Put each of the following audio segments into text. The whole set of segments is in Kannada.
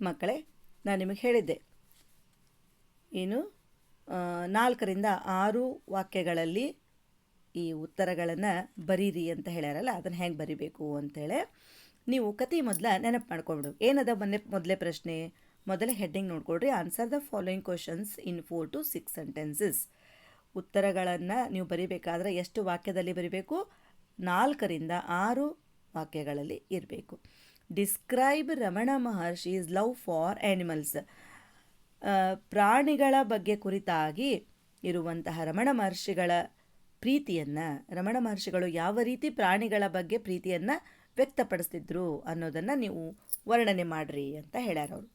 ಮಕ್ಕಳೇ, ನಾನು ನಿಮಗೆ ಹೇಳಿದ್ದೆ ಏನು 4ರಿಂದ 6 ವಾಕ್ಯಗಳಲ್ಲಿ ಈ ಉತ್ತರಗಳನ್ನು ಬರೀರಿ ಅಂತ ಹೇಳ್ಯಾರಲ್ಲ, ಅದನ್ನು ಹೆಂಗೆ ಬರಿಬೇಕು ಅಂತೇಳಿ ನೀವು ಕತೆ ಮೊದಲ ನೆನಪು ಮಾಡ್ಕೊಬಿಡು. ಏನದ ಮೊದಲೇ ಪ್ರಶ್ನೆ, ಮೊದಲೇ ಹೆಡ್ಡಿಂಗ್ ನೋಡ್ಕೊಡ್ರಿ. Answer the following questions in 4 to 6 sentences. ಉತ್ತರಗಳನ್ನು ನೀವು ಬರಿಬೇಕಾದ್ರೆ ಎಷ್ಟು ವಾಕ್ಯದಲ್ಲಿ ಬರಿಬೇಕು? 4ರಿಂದ 6 ವಾಕ್ಯಗಳಲ್ಲಿ ಇರಬೇಕು. Describe Ramana Maharshi's love for animals. ಪ್ರಾಣಿಗಳ ಬಗ್ಗೆ ಕುರಿತಾಗಿ ಇರುವಂತಹ ರಮಣ ಮಹರ್ಷಿಗಳ ಪ್ರೀತಿಯನ್ನು, ರಮಣ ಮಹರ್ಷಿಗಳು ಯಾವ ರೀತಿ ಪ್ರಾಣಿಗಳ ಬಗ್ಗೆ ಪ್ರೀತಿಯನ್ನು ವ್ಯಕ್ತಪಡಿಸ್ತಿದ್ರು ಅನ್ನೋದನ್ನು ನೀವು ವರ್ಣನೆ ಮಾಡಿರಿ ಅಂತ ಹೇಳ್ಯಾರ ಅವರು.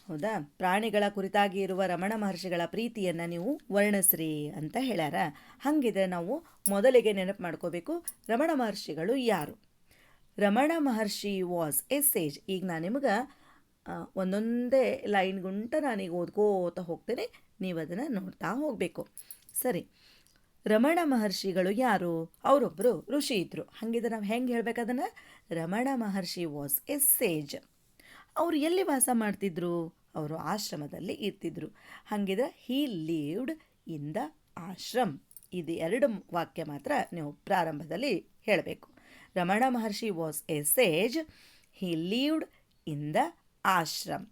ಹೌದಾ? ಪ್ರಾಣಿಗಳ ಕುರಿತಾಗಿ ಇರುವ ರಮಣ ಮಹರ್ಷಿಗಳ ಪ್ರೀತಿಯನ್ನು ನೀವು ವರ್ಣಿಸ್ರಿ ಅಂತ ಹೇಳ್ಯಾರ. ಹಾಗಿದ್ರೆ ನಾವು ಮೊದಲಿಗೆ ನೆನಪು ಮಾಡ್ಕೋಬೇಕು, ರಮಣ ಮಹರ್ಷಿಗಳು ಯಾರು? Ramana Maharshi was a ಸೇಜ್. ಈಗ ನಾನು ನಿಮಗೆ ಒಂದೊಂದೇ ಲೈನ್ ಗುಂಟ ನಾನೀಗ ಓದ್ಕೋತಾ ಹೋಗ್ತೇನೆ, ನೀವು ಅದನ್ನು ನೋಡ್ತಾ ಹೋಗಬೇಕು. ಸರಿ, ರಮಣ ಮಹರ್ಷಿಗಳು ಯಾರು? ಅವರೊಬ್ಬರು ಋಷಿ ಇದ್ದರು. ಹಾಗಿದ್ರೆ ನಾವು ಹೆಂಗೆ ಹೇಳ್ಬೇಕದನ್ನು? Ramana Maharshi was a sage. ಅವರು ಎಲ್ಲಿ ವಾಸ ಮಾಡ್ತಿದ್ರು? ಅವರು ಆಶ್ರಮದಲ್ಲಿ ಇರ್ತಿದ್ರು. ಹಾಗಿದ್ರೆ he lived in the ashram. ಇದು 2 ವಾಕ್ಯ ಮಾತ್ರ ನೀವು ಪ್ರಾರಂಭದಲ್ಲಿ ಹೇಳಬೇಕು. Ramana Maharshi was a sage, he lived in the ashram.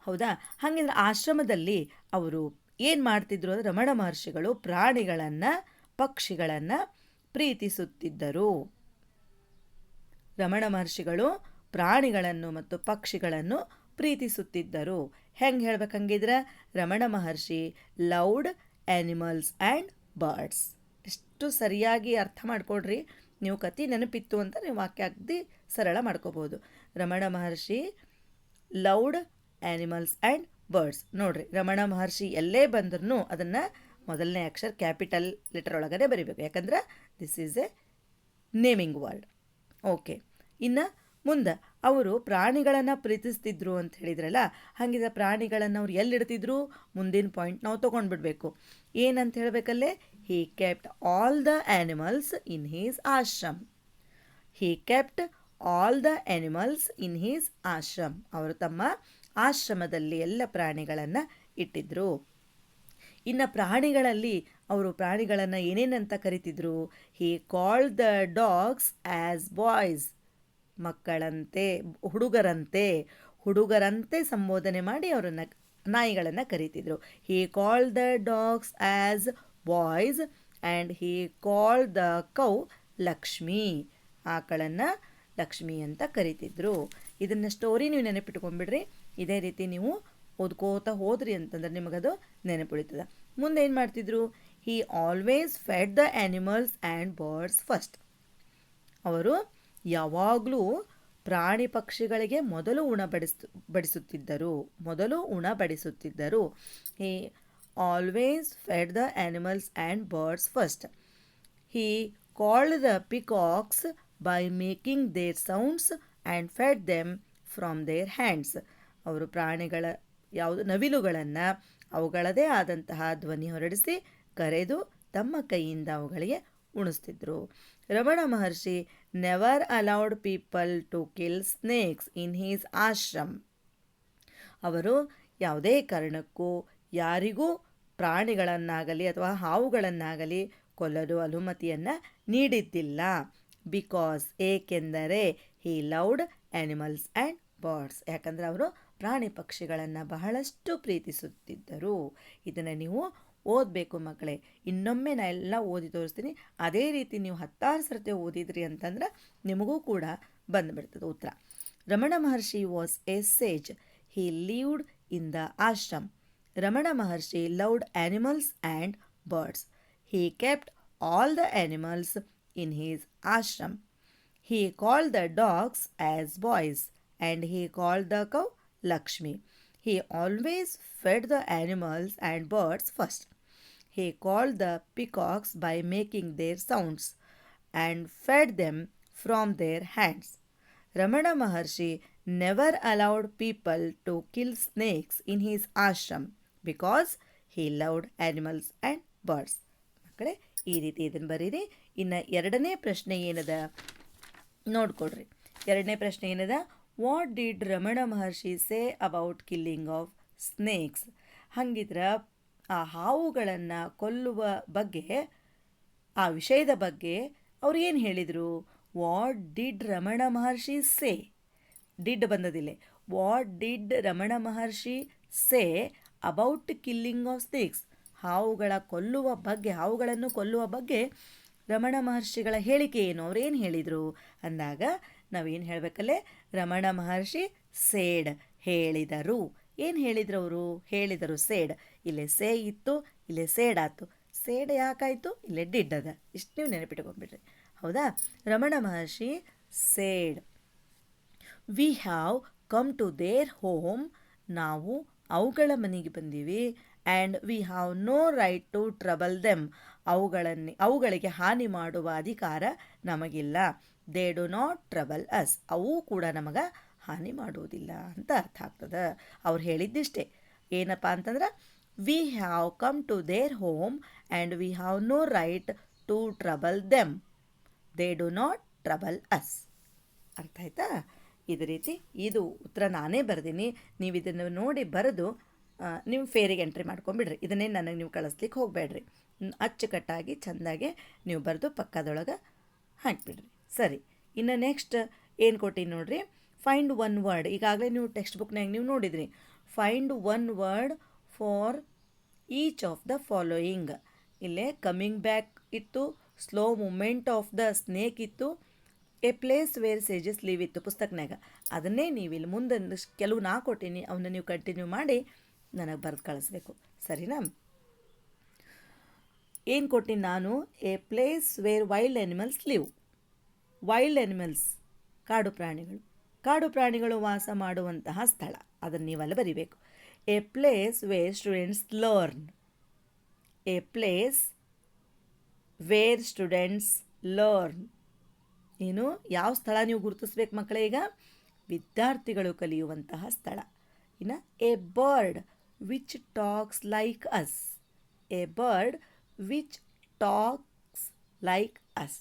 ಹೌದಾ? ಹಾಗಿದ್ರೆ ಆಶ್ರಮದಲ್ಲಿ ಅವರು ಏನು ಮಾಡ್ತಿದ್ರು ಅಂದರೆ, ರಮಣ ಮಹರ್ಷಿಗಳು ಪ್ರಾಣಿಗಳನ್ನು, ಪಕ್ಷಿಗಳನ್ನು ಪ್ರೀತಿಸುತ್ತಿದ್ದರು. ರಮಣ ಮಹರ್ಷಿಗಳು ಪ್ರಾಣಿಗಳನ್ನು ಮತ್ತು ಪಕ್ಷಿಗಳನ್ನು ಪ್ರೀತಿಸುತ್ತಿದ್ದರು. ಹೆಂಗೆ ಹೇಳ್ಬೇಕಂಗಿದ್ರೆ, Ramana Maharshi loved animals and birds. ಎಷ್ಟು ಸರಿಯಾಗಿ ಅರ್ಥ ಮಾಡ್ಕೊಡ್ರಿ. ನೀವು ಕತೆ ನೆನಪಿತ್ತು ಅಂತ ನೀವು ವಾಕ್ಯ ಅಗ್ದಿ ಸರಳ ಮಾಡ್ಕೋಬೋದು. Ramana Maharshi loved animals and birds. ನೋಡ್ರಿ, ರಮಣ ಮಹರ್ಷಿ ಎಲ್ಲೇ ಬಂದ್ರೂ ಅದನ್ನು ಮೊದಲನೇ ಅಕ್ಷರ ಕ್ಯಾಪಿಟಲ್ ಲೆಟರ್ ಒಳಗಡೆ ಬರಿಬೇಕು, ಯಾಕಂದ್ರೆ this is A naming word. Okay, ಇನ್ನು ಮುಂದೆ ಅವರು ಪ್ರಾಣಿಗಳನ್ನು ಪ್ರೀತಿಸ್ತಿದ್ರು ಅಂತ ಹೇಳಿದ್ರಲ್ಲ, ಹಾಗಿದ್ರೆ ಪ್ರಾಣಿಗಳನ್ನು ಅವ್ರು ಎಲ್ಲಿಡ್ತಿದ್ರು? ಮುಂದಿನ ಪಾಯಿಂಟ್ ನಾವು ತೊಗೊಂಡ್ಬಿಡ್ಬೇಕು. ಏನಂತ ಹೇಳಬೇಕಲ್ಲೇ? He kept all the animals in his ashram. He kept all the animals in his ashram. ಅವರು ತಮ್ಮ ಆಶ್ರಮದಲ್ಲಿ ಎಲ್ಲ ಪ್ರಾಣಿಗಳನ್ನು ಇಟ್ಟಿದ್ರು. ಇನ್ನು ಪ್ರಾಣಿಗಳಲ್ಲಿ ಅವರು ಪ್ರಾಣಿಗಳನ್ನು ಏನೇನಂತ ಕರಿತಿದ್ರು? He called the dogs as boys. ಮಕ್ಕಳಂತೆ, ಹುಡುಗರಂತೆ ಸಂಬೋಧನೆ ಮಾಡಿ ಅವರನ್ನು, ನಾಯಿಗಳನ್ನು ಕರೀತಿದ್ರು. He called the dogs as boys and he called the cow Lakshmi. ಆಕಳನ್ನು ಲಕ್ಷ್ಮಿ ಅಂತ ಕರಿತಿದ್ರು. ಇದನ್ನು ಸ್ಟೋರಿ ನೀವು ನೆನಪಿಟ್ಕೊಂಡ್ಬಿಡ್ರಿ. ಇದೇ ರೀತಿ ನೀವು ಓದ್ಕೋತಾ ಹೋದ್ರಿ ಅಂತಂದ್ರೆ ನಿಮಗದು ನೆನಪುಳಿತದೆ. ಮುಂದೆ ಏನು ಮಾಡ್ತಿದ್ರು? He always fed the animals and birds first. ಅವರು ಯಾವಾಗಲೂ ಪ್ರಾಣಿ ಪಕ್ಷಿಗಳಿಗೆ ಮೊದಲು ಉಣಬಡಿಸುತ್ತಿದ್ದರು. He always fed the animals and birds first. He called the peacocks by making their sounds and fed them from their hands. ಅವರು ಪ್ರಾಣಿಗಳ ನವಿಲುಗಳನ್ನು ಅವುಗಳದೇ ಆದಂತಹ ಧ್ವನಿ ಹೊರಡಿಸಿ ಕರೆದು ತಮ್ಮ ಕೈಯಿಂದ ಅವುಗಳಿಗೆ ಉಣಿಸ್ತಿದ್ರು. Ramana Maharshi never allowed people to kill snakes in his ashram. ಅವರು ಯಾವುದೇ ಕಾರಣಕ್ಕೂ ಯಾರಿಗೂ ಪ್ರಾಣಿಗಳನ್ನಾಗಲಿ ಅಥವಾ ಹಾವುಗಳನ್ನಾಗಲಿ ಕೊಲ್ಲಲು ಅನುಮತಿಯನ್ನು ನೀಡಿದ್ದಿಲ್ಲ. ಬಿಕಾಸ್, ಏಕೆಂದರೆ ಹಿ ಲವ್ಡ್ ಆ್ಯನಿಮಲ್ಸ್ ಆ್ಯಂಡ್ ಬರ್ಡ್ಸ್. ಯಾಕಂದರೆ ಅವರು ಪ್ರಾಣಿ ಪಕ್ಷಿಗಳನ್ನು ಬಹಳಷ್ಟು ಪ್ರೀತಿಸುತ್ತಿದ್ದರು. ಇದನ್ನು ನೀವು ಓದಬೇಕು ಮಕ್ಕಳೇ. ಇನ್ನೊಮ್ಮೆ ನಾ ಎಲ್ಲ ಓದಿ ತೋರಿಸ್ತೀನಿ. ಅದೇ ರೀತಿ ನೀವು 10 ಸರ್ತಿ ಓದಿದ್ರಿ ಅಂತಂದ್ರೆ ನಿಮಗೂ ಕೂಡ ಬಂದುಬಿಡ್ತದೆ ಉತ್ತರ. Ramana Maharshi was a sage, he lived in the ashram. Ramana Maharshi loved animals and birds. He kept all the animals in his ashram. He called the dogs as boys and he called the cow Lakshmi. He always fed the animals and birds first. He called the peacocks by making their sounds and fed them from their hands. Ramana Maharshi never allowed people to kill snakes in his ashram because he loved animals and birds. ಮಕ್ಕಳೇ, ಈ ರೀತಿ ಇದನ್ನು ಬರೀರಿ. ಇನ್ನು 2ನೇ ಪ್ರಶ್ನೆ ಏನದ ನೋಡ್ಕೊಡ್ರಿ. 2ನೇ ಪ್ರಶ್ನೆ ಏನದ? What did Ramana Maharshi say about killing of snakes? ಹಂಗಿದ್ರೆ ಆ ಹಾವುಗಳನ್ನು ಕೊಲ್ಲುವ ಬಗ್ಗೆ, ಆ ವಿಷಯದ ಬಗ್ಗೆ ಅವ್ರು ಏನು ಹೇಳಿದರು? What did Ramana Maharshi say? Did ಬಂದದಿಲ್ಲ. What did Ramana Maharshi say about killing of snakes? ಹಾವುಗಳನ್ನು ಕೊಲ್ಲುವ ಬಗ್ಗೆ ರಮಣ ಮಹರ್ಷಿಗಳ ಹೇಳಿಕೆ ಏನು? ಅವ್ರೇನು ಹೇಳಿದರು ಅಂದಾಗ ನಾವೇನು ಹೇಳಬೇಕಲ್ಲೇ? ರಮಣ ಮಹರ್ಷಿ ಸೇಡ್, ಹೇಳಿದರು. ಏನು ಹೇಳಿದರು ಅವರು? ಹೇಳಿದರು, ಸೇಡ್. ಇಲ್ಲೇ ಸೇ ಇತ್ತು, ಇಲ್ಲೇ ಸೇಡ್ ಆಯಿತು. ಸೇಡ್ ಯಾಕಾಯಿತು? ಇಲ್ಲೇ ಡಿಡ್ ಅದ. ಇಷ್ಟು ನೀವು ನೆನಪಿಟ್ಕೊಂಡ್ಬಿಡ್ರಿ. ಹೌದಾ? Ramana Maharshi said, we have come to their home, ನಾವು ಅವುಗಳ ಮನೆಗೆ ಬಂದೀವಿ. And we have no right to trouble them, ಅವುಗಳಿಗೆ ಹಾನಿ ಮಾಡುವ ಅಧಿಕಾರ ನಮಗಿಲ್ಲ. They do not trouble us, ಅವು ಕೂಡ ನಮಗೆ ಹಾನಿ ಮಾಡುವುದಿಲ್ಲ ಅಂತ ಅರ್ಥ ಆಗ್ತದೆ. ಅವ್ರು ಹೇಳಿದ್ದಿಷ್ಟೇ. ಏನಪ್ಪ ಅಂತಂದ್ರೆ, we have come to their home and we have no right to trouble them, they do not trouble us. ಅರ್ಥ ಆಯ್ತಾ? ಇದೇ ರೀತಿ ಇದು ಉತ್ತರ ನಾನೇ ಬರೆದೀನಿ. ನೀವು ಇದನ್ನು ನೋಡಿ ಬರೆದು ನೀವು ಫೇರಿಗೆ ಎಂಟ್ರಿ ಮಾಡ್ಕೊಂಬಿಡ್ರಿ. ಇದನ್ನೇ ನನಗೆ ನೀವು ಕಳಿಸ್ಲಿಕ್ಕೆ ಹೋಗಬೇಡ್ರಿ. ಅಚ್ಚುಕಟ್ಟಾಗಿ ಚೆಂದಾಗೆ ನೀವು ಬರೆದು ಪಕ್ಕದೊಳಗೆ ಹಾಕಿಬಿಡ್ರಿ. ಸರಿ, ಇನ್ನು ನೆಕ್ಸ್ಟ್ ಏನು ಕೊಟ್ಟಿನಿ ನೋಡ್ರಿ. Find one word. ಈಗಾಗಲೇ ನೀವು ಟೆಕ್ಸ್ಟ್ ಬುಕ್ನಾಗ ನೀವು ನೋಡಿದ್ರಿ. Find one word for each of the following. ಇಲ್ಲೇ ಕಮಿಂಗ್ ಬ್ಯಾಕ್ ಇತ್ತು, slow movement of the snake ಇತ್ತು, a place where sages live ಇತ್ತು ಪುಸ್ತಕನಾಗ. ಅದನ್ನೇ ನೀವು ಇಲ್ಲಿ ಮುಂದೆ ಕೆಲವು ನಾ ಕೊಟ್ಟೀನಿ, ಅವನ್ನ ನೀವು ಕಂಟಿನ್ಯೂ ಮಾಡಿ ನನಗೆ ಬರೆದು ಕಳಿಸ್ಬೇಕು. ಸರಿನಾ? ಏನು ಕೊಟ್ಟಿನಿ ನಾನು? A place where wild animals live. Wild animals, ಕಾಡು ಪ್ರಾಣಿಗಳು ವಾಸ ಮಾಡುವಂತಹ ಸ್ಥಳ. ಅದನ್ನು ನೀವೆಲ್ಲ ಬರಿಬೇಕು. A place where students learn. A place where students learn. ಏನು, ಯಾವ ಸ್ಥಳ ನೀವು ಗುರುತಿಸ್ಬೇಕು ಮಕ್ಕಳೇ? ಈಗ ವಿದ್ಯಾರ್ಥಿಗಳು ಕಲಿಯುವಂತಹ ಸ್ಥಳ. ಇನ್ನು a bird which talks like us. A bird which talks like us.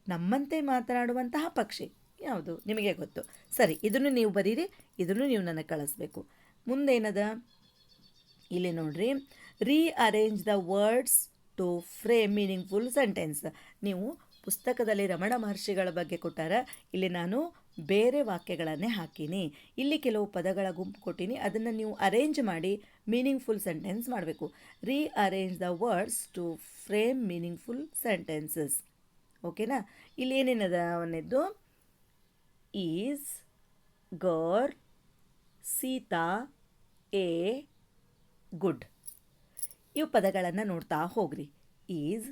ನಮ್ಮಂತೆ ಮಾತನಾಡುವಂತಹ ಪಕ್ಷಿ ಯಾವುದು? ನಿಮಗೆ ಗೊತ್ತು. ಸರಿ, ಇದನ್ನು ನೀವು ಬರೀರಿ, ಇದನ್ನು ನೀವು ನನಗೆ ಕಳಿಸ್ಬೇಕು. ಮುಂದೇನದ ಇಲ್ಲಿ ನೋಡ್ರಿ. Rearrange the words to frame meaningful sentence. ನೀವು ಪುಸ್ತಕದಲ್ಲಿ ರಮಣ ಮಹರ್ಷಿಗಳ ಬಗ್ಗೆ ಕೊಟ್ಟಾರ, ಇಲ್ಲಿ ನಾನು ಬೇರೆ ವಾಕ್ಯಗಳನ್ನೇ ಹಾಕೀನಿ. ಇಲ್ಲಿ ಕೆಲವು ಪದಗಳ ಗುಂಪು ಕೊಟ್ಟೀನಿ, ಅದನ್ನು ನೀವು ಅರೇಂಜ್ ಮಾಡಿ ಮೀನಿಂಗ್ಫುಲ್ ಸೆಂಟೆನ್ಸ್ ಮಾಡಬೇಕು. Rearrange the words to frame meaningful sentences. ಓಕೆನಾ? ಇಲ್ಲಿ ಏನೇನದ ಅವನದ್ದು? Is, girl, Sita, a, good. ಇವು ಪದಗಳನ್ನು ನೋಡ್ತಾ ಹೋಗ್ರಿ. Is,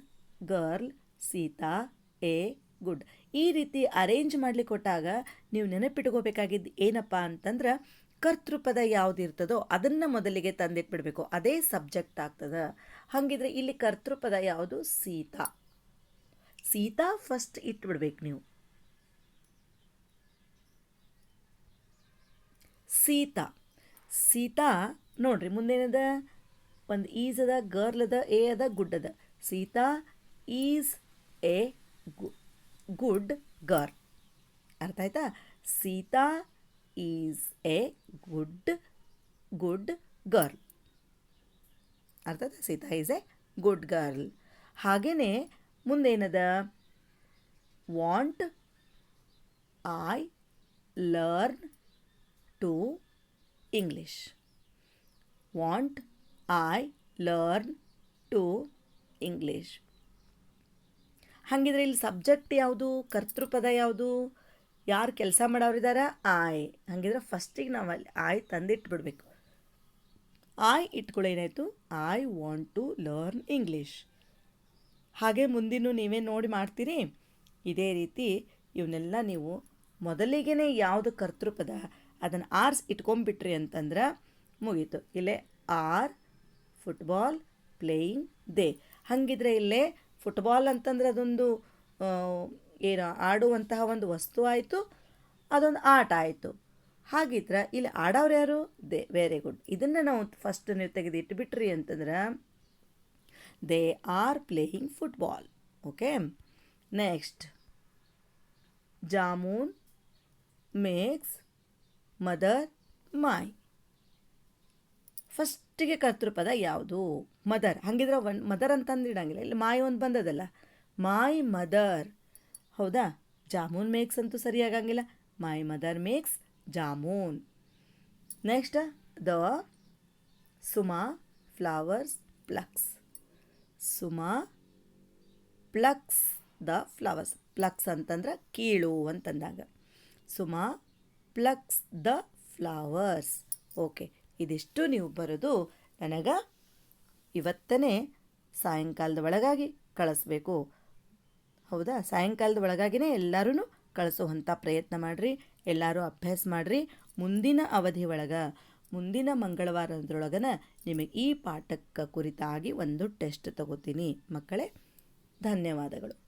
girl, Sita, a, good. ಈ ರೀತಿ ಅರೇಂಜ್ ಮಾಡಲಿಕ್ಕೆ ಕೊಟ್ಟಾಗ ನೀವು ನೆನಪಿಟ್ಕೋಬೇಕಾಗಿದ್ದು ಏನಪ್ಪ ಅಂತಂದ್ರೆ, ಕರ್ತೃಪದ ಯಾವುದಿರ್ತದೋ ಅದನ್ನು ಮೊದಲಿಗೆ ತಂದಿಟ್ಬಿಡ್ಬೇಕು. ಅದೇ ಸಬ್ಜೆಕ್ಟ್ ಆಗ್ತದೆ. ಹಾಗಿದ್ರೆ ಇಲ್ಲಿ ಕರ್ತೃಪದ ಯಾವುದು? ಸೀತಾ. ಸೀತಾ ಫಸ್ಟ್ ಇಟ್ಬಿಡ್ಬೇಕು ನೀವು. ಸೀತಾ, ಸೀತಾ ನೋಡ್ರಿ. ಮುಂದೇನದ? ಒಂದು ಈಸ್ ಅದ, ಗರ್ಲ್ ಅದ, ಎ ಅದ, ಗುಡ್ ಅದ. Sita is a good girl. ಅರ್ಥ ಆಯ್ತಾ? Sita is a good girl. ಅರ್ಥ ಆಯ್ತಾ? Sita is a good girl. ಹಾಗೆಯೇ ಮುಂದೇನದ? Want I learn to English. Want I learn to English. ಹಾಗಿದ್ರೆ ಇಲ್ಲಿ ಸಬ್ಜೆಕ್ಟ್ ಯಾವುದು? ಕರ್ತೃಪದ ಯಾವುದು? ಯಾರು ಕೆಲಸ ಮಾಡೋರಿದ್ದಾರ? ಐ. ಹಾಗಿದ್ರೆ ಫಸ್ಟಿಗೆ ನಾವು ಅಲ್ಲಿ ಐ ತಂದಿಟ್ಬಿಡ್ಬೇಕು. ಐ ಇಟ್ಕೊಳ್ಳೇನಾಯಿತು? I want to learn English. ಹಾಗೆ ಮುಂದಿನ ನೀವೇ ನೋಡಿ ಮಾಡ್ತೀರಿ. ಇದೇ ರೀತಿ ಇವನ್ನೆಲ್ಲ ನೀವು ಮೊದಲಿಗೆ ಯಾವುದು ಕರ್ತೃಪದ ಅದನ್ನು ಆರ್ಸ್ ಇಟ್ಕೊಂಡ್ಬಿಟ್ರಿ ಅಂತಂದ್ರೆ ಮುಗೀತು. ಇಲ್ಲೇ ಆರ್ ಫುಟ್ಬಾಲ್ ಪ್ಲೇಯಿಂಗ್ ದೇ. ಹಾಗಿದ್ರೆ ಇಲ್ಲೇ ಫುಟ್ಬಾಲ್ ಅಂತಂದ್ರೆ ಅದೊಂದು ಏನು ಆಡುವಂತಹ ಒಂದು ವಸ್ತು ಆಯಿತು, ಅದೊಂದು ಆಟ ಆಯಿತು. ಹಾಗಿದ್ರೆ ಇಲ್ಲಿ ಆಡೋರು ಯಾರು? ದೇ. Very good. ಇದನ್ನು ನಾವು ಫಸ್ಟ್ ನೀವು ತೆಗೆದು ಇಟ್ಬಿಟ್ರಿ ಅಂತಂದ್ರೆ they are playing football. Okay. Next, jamun makes mother my. ಫಸ್ಟಿಗೆ ಕರ್ತೃಪದ ಯಾವುದು? ಮದರ್. ಹಾಗಿದ್ರೆ ಮದರ್ ಅಂತಂದು ಇಡಂಗಿಲ್ಲ, ಇಲ್ಲಿ ಮಾಯ್ ಒಂದು ಬಂದದಲ್ಲ, ಮೈ ಮದರ್. ಹೌದಾ? ಜಾಮೂನ್ ಮೇಕ್ಸ್ ಅಂತೂ ಸರಿಯಾಗಂಗಿಲ್ಲ, my mother makes jamun. Next the Suma flowers plucks. Suma plucks the flowers. Plucks ಅಂತಂದ್ರೆ ಕೀಳು ಅಂತಂದಾಗ. Suma plucks the flowers. Okay, ಇದಿಷ್ಟು ನೀವು ಬರೋದು ನನಗೆ ಇವತ್ತನೇ ಸಾಯಂಕಾಲದ ಒಳಗಾಗಿ ಕಳಿಸ್ಬೇಕು. ಹೌದಾ? ಸಾಯಂಕಾಲದ ಒಳಗಾಗಿನೇ ಎಲ್ಲರೂ ಕಳಿಸೋವಂಥ ಪ್ರಯತ್ನ ಮಾಡಿರಿ. ಎಲ್ಲರೂ ಅಭ್ಯಾಸ ಮಾಡಿರಿ. ಮುಂದಿನ ಅವಧಿ ಒಳಗೆ, ಮುಂದಿನ ಮಂಗಳವಾರದೊಳಗನ ನಿಮಗೆ ಈ ಪಾಠಕ್ಕೆ ಕುರಿತಾಗಿ ಒಂದು ಟೆಸ್ಟ್ ತಗೋತೀನಿ ಮಕ್ಕಳೇ. ಧನ್ಯವಾದಗಳು.